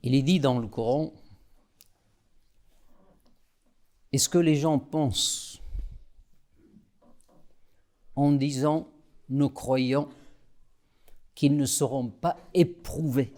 Il est dit dans le Coran, est-ce que les gens pensent en disant nous croyons qu'ils ne seront pas éprouvés?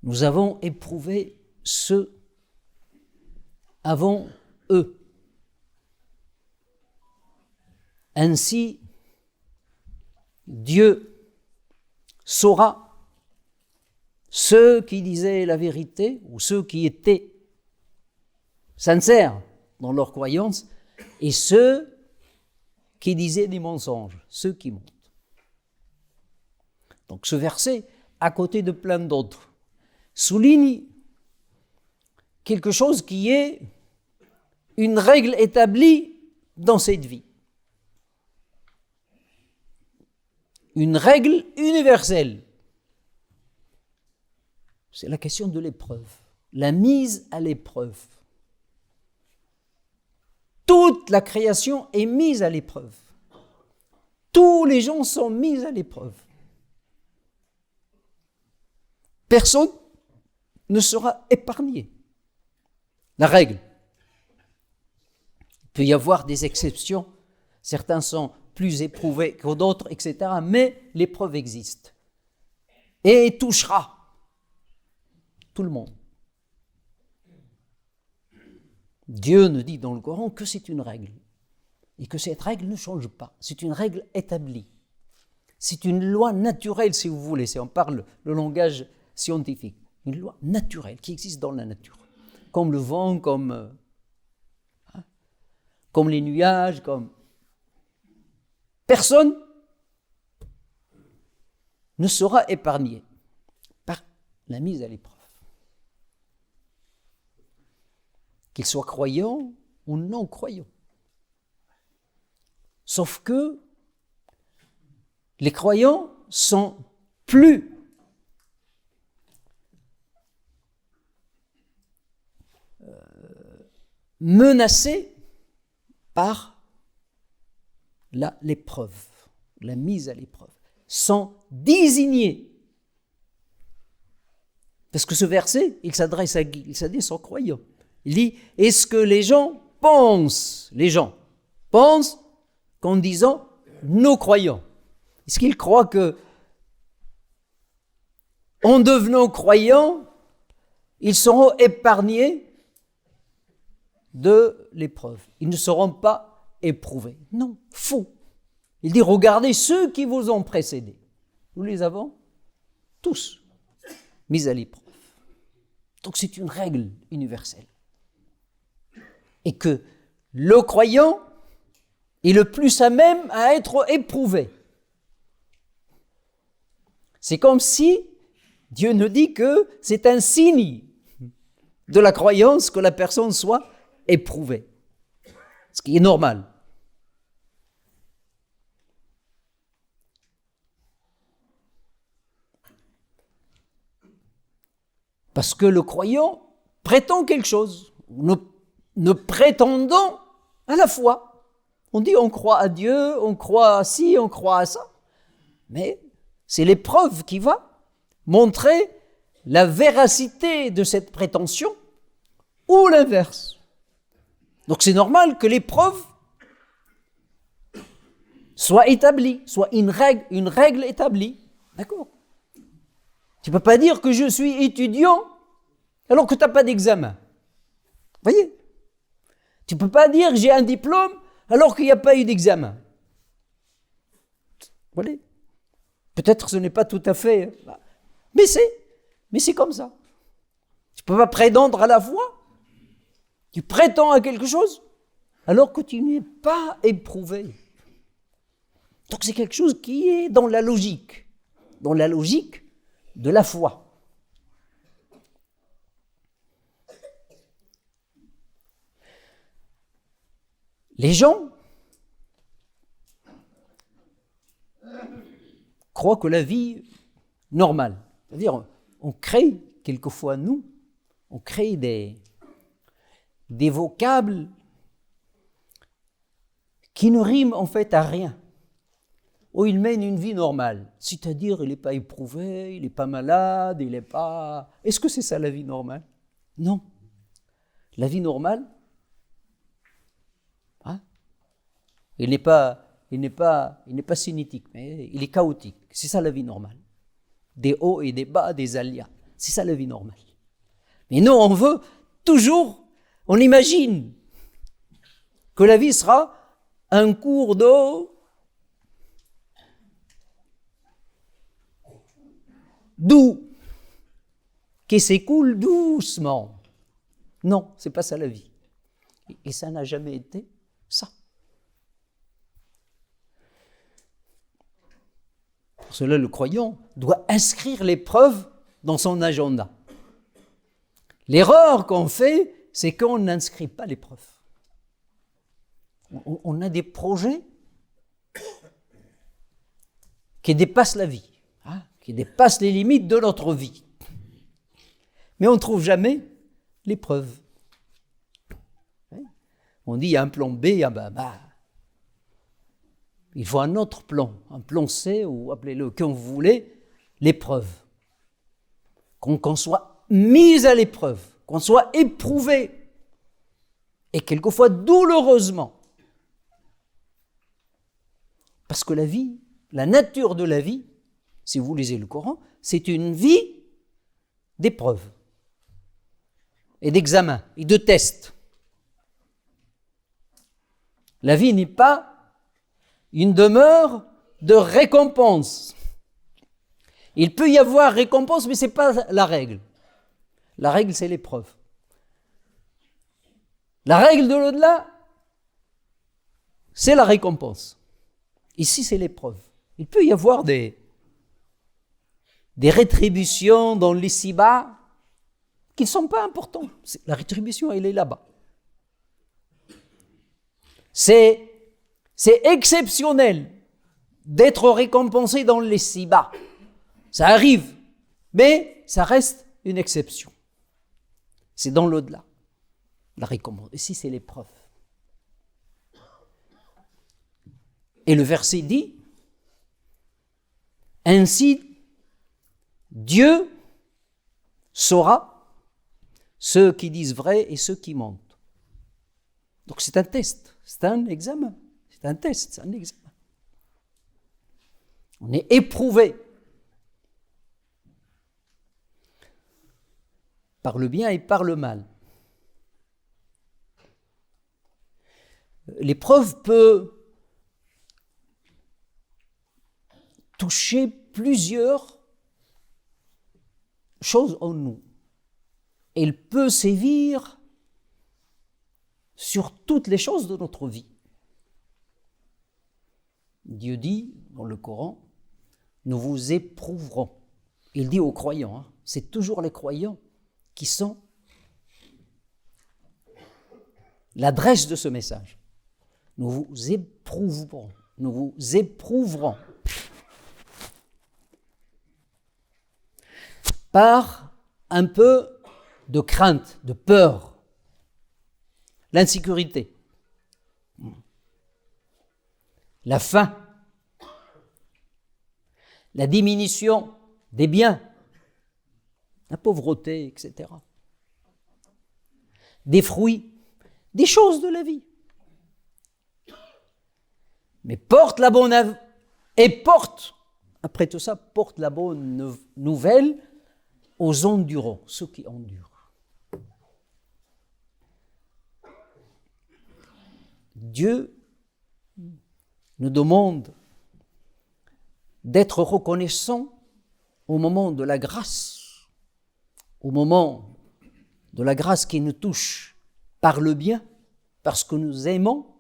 Nous avons éprouvé ceux avant eux. Ainsi, Dieu saura ceux qui disaient la vérité ou ceux qui étaient sincères dans leur croyance et ceux qui disaient des mensonges, ceux qui mentent. Donc ce verset, à côté de plein d'autres, souligne quelque chose qui est une règle établie dans cette vie. Une règle universelle. C'est la question de l'épreuve, la mise à l'épreuve. Toute la création est mise à l'épreuve. Tous les gens sont mis à l'épreuve. Personne ne sera épargné. La règle. Il peut y avoir des exceptions. Certains sont plus éprouvés que d'autres, etc. Mais l'épreuve existe. Et touchera tout le monde. Dieu nous dit dans le Coran que c'est une règle. Et que cette règle ne change pas. C'est une règle établie. C'est une loi naturelle, si vous voulez. Si on parle le langage scientifique. Une loi naturelle qui existe dans la nature. Comme le vent, comme les nuages, comme... Personne ne sera épargné par la mise à l'épreuve. Qu'il soit croyant ou non croyant. Sauf que les croyants sont plus menacés par l'épreuve, la mise à l'épreuve, sont désignés. Parce que ce verset, il s'adresse aux croyants. Il dit, est-ce que les gens pensent qu'en disant nous croyons? Est-ce qu'ils croient que en devenant croyants, ils seront épargnés de l'épreuve? Ils ne seront pas éprouvés. Non, faux. Il dit, regardez ceux qui vous ont précédés. Nous les avons tous mis à l'épreuve. Donc c'est une règle universelle. Et que le croyant est le plus à même à être éprouvé. C'est comme si Dieu nous dit que c'est un signe de la croyance que la personne soit éprouvée. Ce qui est normal. Parce que le croyant prétend quelque chose. Nous prétendons à la foi. On dit on croit à Dieu, on croit à ci, on croit à ça. Mais c'est l'épreuve qui va montrer la véracité de cette prétention ou l'inverse. Donc c'est normal que l'épreuve soit établie, soit une règle établie. D'accord? Tu ne peux pas dire que je suis étudiant alors que tu n'as pas d'examen. Vous voyez? Tu ne peux pas dire que j'ai un diplôme alors qu'il n'y a pas eu d'examen. Voilà. Peut-être que ce n'est pas tout à fait... Mais c'est comme ça. Tu ne peux pas prétendre à la foi. Tu prétends à quelque chose alors que tu n'es pas éprouvé. Donc c'est quelque chose qui est dans la logique de la foi. Les gens croient que la vie normale, c'est-à-dire on crée quelquefois on crée des vocables qui ne riment en fait à rien. où il mène une vie normale. C'est-à-dire, il n'est pas éprouvé, il n'est pas malade, il n'est pas... Est-ce que c'est ça la vie normale? Non. La vie normale, hein, il n'est pas cinétique, mais il est chaotique. C'est ça la vie normale. Des hauts et des bas, des aléas. C'est ça la vie normale. Mais nous, on veut toujours, on imagine que la vie sera un cours d'eau doux, qui s'écoule doucement. Non, c'est pas ça la vie. Et ça n'a jamais été ça. Pour cela, le croyant doit inscrire l'épreuve dans son agenda. L'erreur qu'on fait, c'est qu'on n'inscrit pas l'épreuve. On a des projets qui dépassent la vie, hein, qui dépassent les limites de notre vie. Mais on ne trouve jamais l'épreuve. On dit il y a un plan B, il faut un autre plan, un plan C, ou appelez-le comme vous voulez, l'épreuve. Qu'on soit mis à l'épreuve, qu'on soit éprouvé, et quelquefois douloureusement. Parce que la vie, la nature de la vie, si vous lisez le Coran, c'est une vie d'épreuves et d'examens et de tests. La vie n'est pas une demeure de récompense. Il peut y avoir récompense, mais ce n'est pas la règle. La règle, c'est l'épreuve. La règle de l'au-delà, c'est la récompense. Ici, c'est l'épreuve. Il peut y avoir des rétributions dans l'ici-bas qui ne sont pas importantes. La rétribution, elle est là-bas. C'est exceptionnel d'être récompensé dans l'ici-bas. Ça arrive, mais ça reste une exception. C'est dans l'au-delà, la récompense. Ici, c'est l'épreuve. Et le verset dit, « Ainsi, Dieu saura ceux qui disent vrai et ceux qui mentent. » Donc c'est un test, c'est un examen, c'est un test, c'est un examen. On est éprouvé par le bien et par le mal. L'épreuve peut toucher plusieurs choses en nous. Elle peut sévir sur toutes les choses de notre vie. Dieu dit dans le Coran, nous vous éprouverons. Il dit aux croyants, hein, c'est toujours les croyants qui sont l'adresse de ce message. Nous vous éprouverons. Nous vous éprouverons. Par un peu de crainte, de peur, l'insécurité, la faim, la diminution des biens, la pauvreté, etc. Des fruits, des choses de la vie. Mais porte la bonne après tout ça, porte la bonne nouvelle aux endurants, ceux qui endurent. Dieu nous demande d'être reconnaissants au moment de la grâce, au moment de la grâce qui nous touche par le bien, parce que nous aimons,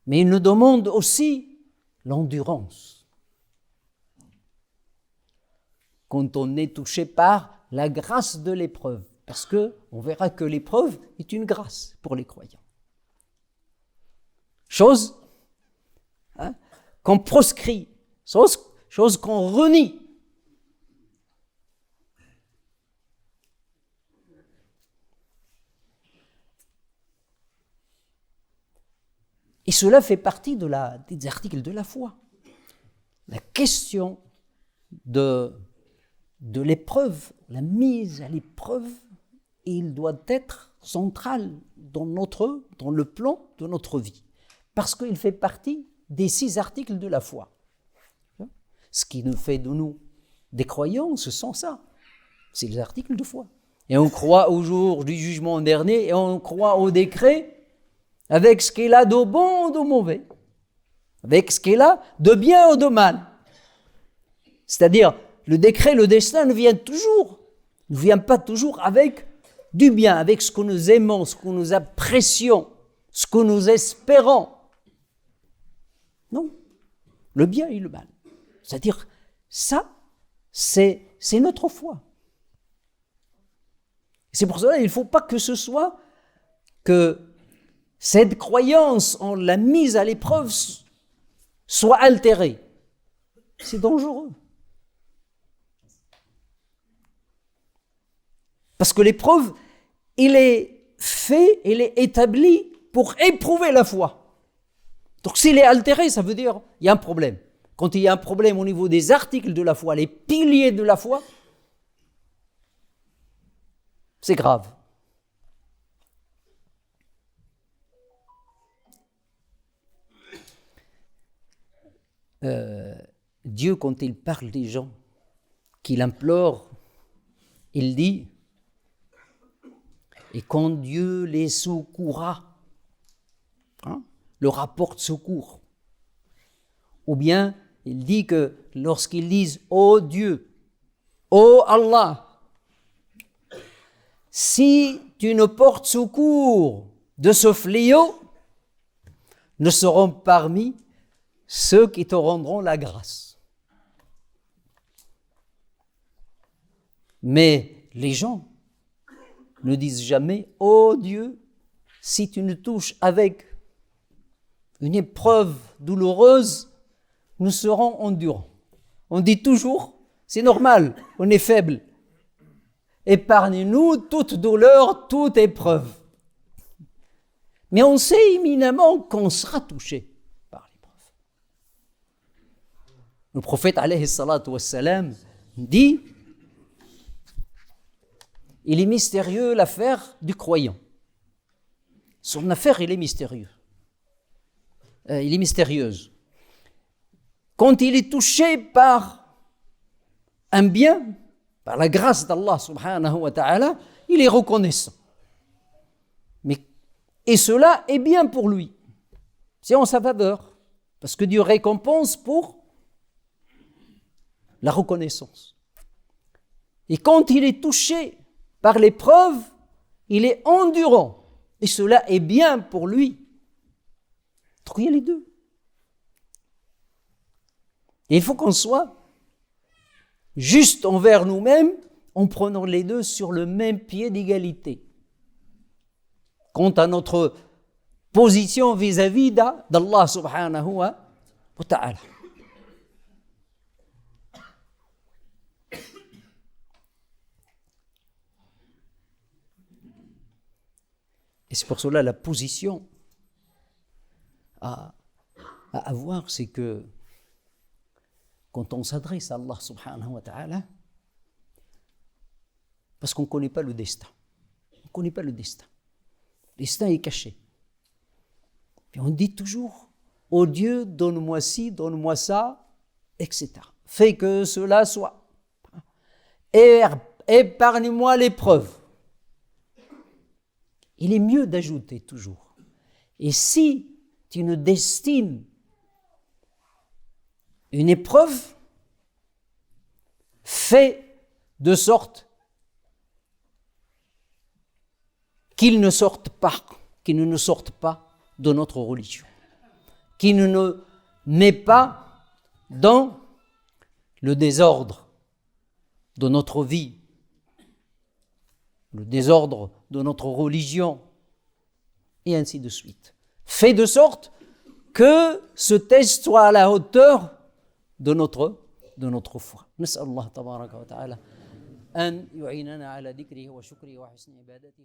mais il nous demande aussi l'endurance. Quand on est touché par la grâce de l'épreuve, parce qu'on verra que l'épreuve est une grâce pour les croyants. Chose qu'on proscrit, chose qu'on renie. Et cela fait partie des articles de la foi. la question de l'épreuve, la mise à l'épreuve, il doit être central dans le plan de notre vie, parce qu'il fait partie des 6 articles de la foi. Ce qui nous fait de nous des croyants, ce sont ça, c'est les articles de foi. Et on croit au jour du jugement dernier, et on croit au décret avec ce qu'il a de bon ou de mauvais, avec ce qu'il a de bien ou de mal. C'est-à-dire, le décret, le destin ne vient pas toujours avec du bien, avec ce que nous aimons, ce que nous apprécions, ce que nous espérons. Non, le bien et le mal. C'est-à-dire, ça, c'est notre foi. C'est pour cela qu'il ne faut pas que ce soit que cette croyance en la mise à l'épreuve soit altérée. C'est dangereux. Parce que l'épreuve, il est établi pour éprouver la foi. Donc s'il est altéré, ça veut dire qu'il y a un problème. Quand il y a un problème au niveau des articles de la foi, les piliers de la foi, c'est grave. Dieu, quand il parle des gens qu'il implore, il dit « Et quand Dieu les secourra », le rapport de secours. Ou bien, il dit que lorsqu'ils disent « Oh Dieu, oh Allah », si tu ne portes secours de ce fléau, ne seront parmi ceux qui te rendront la grâce. Mais les gens ne disent jamais « Oh Dieu, si tu nous touches avec une épreuve douloureuse, nous serons endurants. » On dit toujours « C'est normal, on est faible. Épargne-nous toute douleur, toute épreuve. » Mais on sait éminemment qu'on sera touché par l'épreuve. Le prophète alayhi salatu wassalam dit « Il est mystérieux l'affaire du croyant. » Son affaire, il est mystérieuse. Quand il est touché par un bien, par la grâce d'Allah subhanahu wa ta'ala, il est reconnaissant. Et cela est bien pour lui. C'est en sa faveur. Parce que Dieu récompense pour la reconnaissance. Et quand il est touché par l'épreuve, il est endurant. Et cela est bien pour lui. Donc il y a les deux. Et il faut qu'on soit juste envers nous-mêmes en prenant les deux sur le même pied d'égalité. Quant à notre position vis-à-vis d'Allah subhanahu wa ta'ala. Et c'est pour cela la position à avoir, c'est que quand on s'adresse à Allah subhanahu wa ta'ala, parce qu'on ne connaît pas le destin. On ne connaît pas le destin. Le destin est caché. Puis on dit toujours, oh Dieu, donne-moi ci, donne-moi ça, etc. Fais que cela soit. Épargne-moi l'épreuve. Il est mieux d'ajouter toujours. Et si tu nous destines une épreuve, fais de sorte qu'ils ne nous sortent pas de notre religion, qu'ils ne nous mettent pas dans le désordre de notre vie, le désordre de notre religion, et ainsi de suite. Fais de sorte que ce test soit à la hauteur de notre foi. نسأل الله تبارك وتعالى أن يعيننا على ذكره وشكره وحسن عبادته.